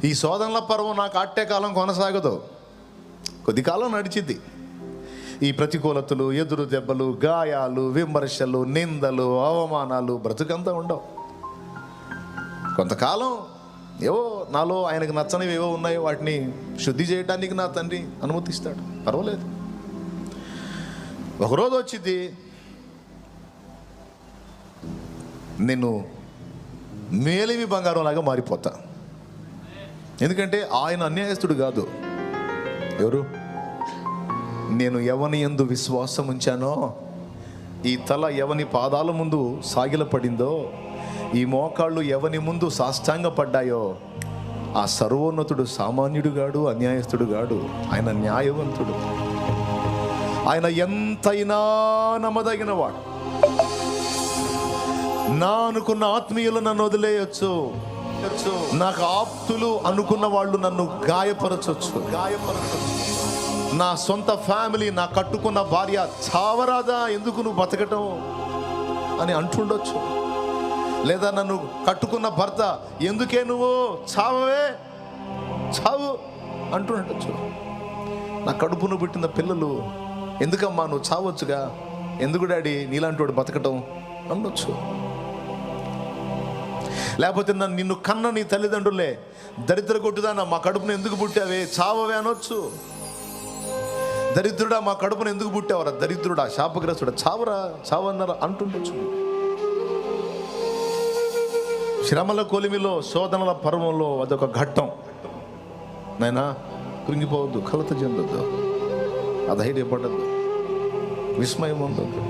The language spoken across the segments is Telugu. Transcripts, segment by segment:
ఈ శోధనల పర్వం నాకు అట్టే కాలం కొనసాగదు, కొద్ది కాలం నడిచిద్ది. ఈ ప్రతికూలతలు, ఎదురు దెబ్బలు, గాయాలు, విమర్శలు, నిందలు, అవమానాలు బ్రతుకంతా ఉండవు. కొంతకాలం ఏవో నాలో ఆయనకు నచ్చనివి ఏవో ఉన్నాయో వాటిని శుద్ధి చేయడానికి నా తండ్రి అనుమతిస్తాడు, పర్వాలేదు. ఒకరోజు వచ్చింది, నేను మేలిమి బంగారం లాగా మారిపోతా. ఎందుకంటే ఆయన అన్యాయస్తుడు కాదు. ఎవరు? నేను ఎవని యందు విశ్వాసం ఉంచానో, ఈ తల ఎవని పాదాల ముందు సాగిలపడిందో, ఈ మోకాళ్ళు ఎవని ముందు సాష్టాంగపడ్డాయో, ఆ సర్వోన్నతుడు సామాన్యుడు గాడు, అన్యాయస్తుడు గాడు. ఆయన న్యాయవంతుడు. ఆయన ఎంతైనా నమ్మదగిన వాడు. నా అనుకున్న ఆత్మీయులు నన్ను వదిలేయచ్చు, నాకు ఆప్తులు అనుకున్న వాళ్ళు నన్ను గాయపరచొచ్చు. నా సొంత ఫ్యామిలీ, నా కట్టుకున్న భార్య చావరాదా, ఎందుకు నువ్వు బతకటం అని అంటుండొచ్చు. లేదా నన్ను కట్టుకున్న భర్త ఎందుకే నువ్వు చావే, చావు అంటుండొచ్చు. నా కడుపును పుట్టిన పిల్లలు ఎందుకమ్మా నువ్వు చావచ్చుగా, ఎందుకు డాడీ నీలాంటి వాడు బతకటం అనొచ్చు. లేకపోతే నిన్ను కన్న నీ తల్లిదండ్రులే దరిద్ర కొట్టుదానా మా కడుపును ఎందుకు పుట్టావే, చావవే అనొచ్చు. దరిద్రుడా మా కడుపును ఎందుకు పుట్టావరా, దరిద్రుడా, శాపగ్రస్తుడా, చావరా, చావన్నారా అంటుండొచ్చు. శ్రమల కొలిమిలో, శోధనల పర్వంలో అదొక ఘట్టం. నాయనా కృంగిపోవద్దు, కలత చెందొద్దు, అధైర్యపడద్దు, విస్మయం ఉండద్దు.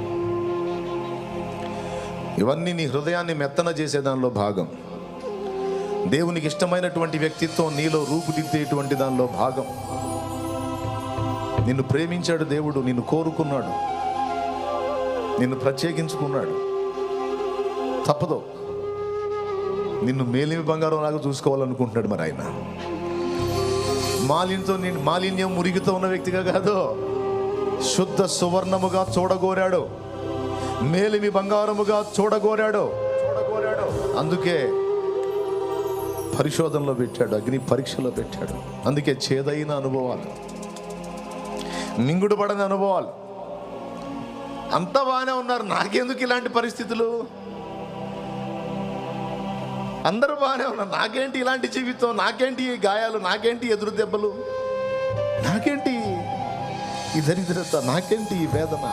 ఇవన్నీ నీ హృదయాన్ని మెత్తన చేసే దానిలో భాగం. దేవునికి ఇష్టమైనటువంటి వ్యక్తిత్వం నీలో రూపుదిద్దేటువంటి దానిలో భాగం. నిన్ను ప్రేమించాడు దేవుడు, నిన్ను కోరుకున్నాడు, నిన్ను ప్రత్యేకించుకున్నాడు. తప్పదు, నిన్ను మేలిమి బంగారం లాగా చూసుకోవాలనుకుంటున్నాడు. మరి ఆయన మాలిన్యం మురిగితో ఉన్న వ్యక్తిగా కాదు, శుద్ధ సువర్ణముగా చూడగోరాడు, మేలిమి బంగారముగా చూడగోరాడు. అందుకే పరిశోధనలో పెట్టాడు, అగ్ని పరీక్షలో పెట్టాడు. అందుకే చేదైన అనుభవాలు, మింగుడు పడని అనుభవాలు. అంతా బాగానే ఉన్నారు, నాకెందుకు ఇలాంటి పరిస్థితులు? అందరూ బాగానే ఉన్నారు, నాకేంటి ఇలాంటి జీవితం, నాకేంటి ఈ గాయాలు, నాకేంటి ఎదురు దెబ్బలు, నాకేంటి ఈ దరిద్రత, నాకేంటి ఈ వేదన?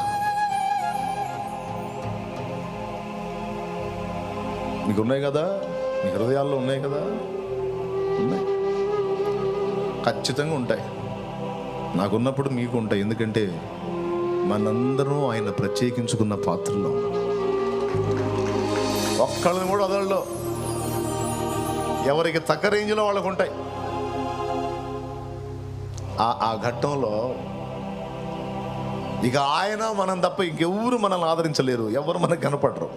మీకు ఉన్నాయి కదా, మీ హృదయాల్లో ఉన్నాయి కదా, ఉన్నాయి, ఖచ్చితంగా ఉంటాయి. నాకున్నప్పుడు మీకు ఉంటాయి. ఎందుకంటే మనందరం ఆయన ప్రత్యేకించుకున్న పాత్రలో ఒక్కళ్ళని కూడా వదలలో, ఎవరికి తగ్గ రేంజ్లో వాళ్ళకు ఉంటాయి. ఆ ఘట్టంలో ఇక ఆయన మనం తప్ప ఇంకెవరు మనల్ని ఆదరించలేరు, ఎవరు మనకు కనపడరు.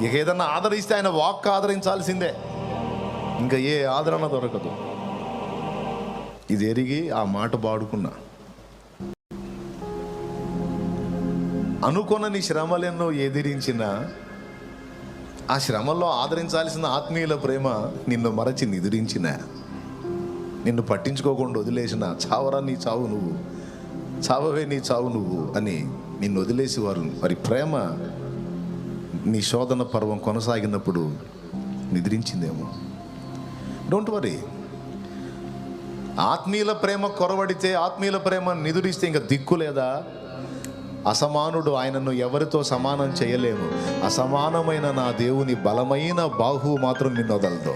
ఇక ఏదన్నా ఆదరిస్తే ఆయన వాక్ ఆదరించాల్సిందే, ఇంకా ఏ ఆదరణ దొరకదు. ఇది ఎరిగి ఆ మాట పాడుకున్నా. అనుకొనని శ్రమలెన్నో ఎదిరించిన ఆ శ్రమల్లో ఆదరించాల్సిన ఆత్మీయుల ప్రేమ నిన్ను మరచి నిదురించిన, నిన్ను పట్టించుకోకుండా వదిలేసిన, చావరా నీ చావు నువ్వు, చావవే నీ చావు నువ్వు అని నిన్ను వదిలేసి వారి ప్రేమ నీ శోధన పర్వం కొనసాగినప్పుడు నిద్రించిందేమో. Don't worry. ఆత్మీయుల ప్రేమ కొరవడితే, ఆత్మీయుల ప్రేమ నిదురిస్తే ఇంకా దిక్కు లేదా? అసమానుడు, ఆయనను ఎవరితో సమానం చేయలేము. అసమానమైన నా దేవుని బలమైన బాహువు మాత్రం నిన్ను వదలదు.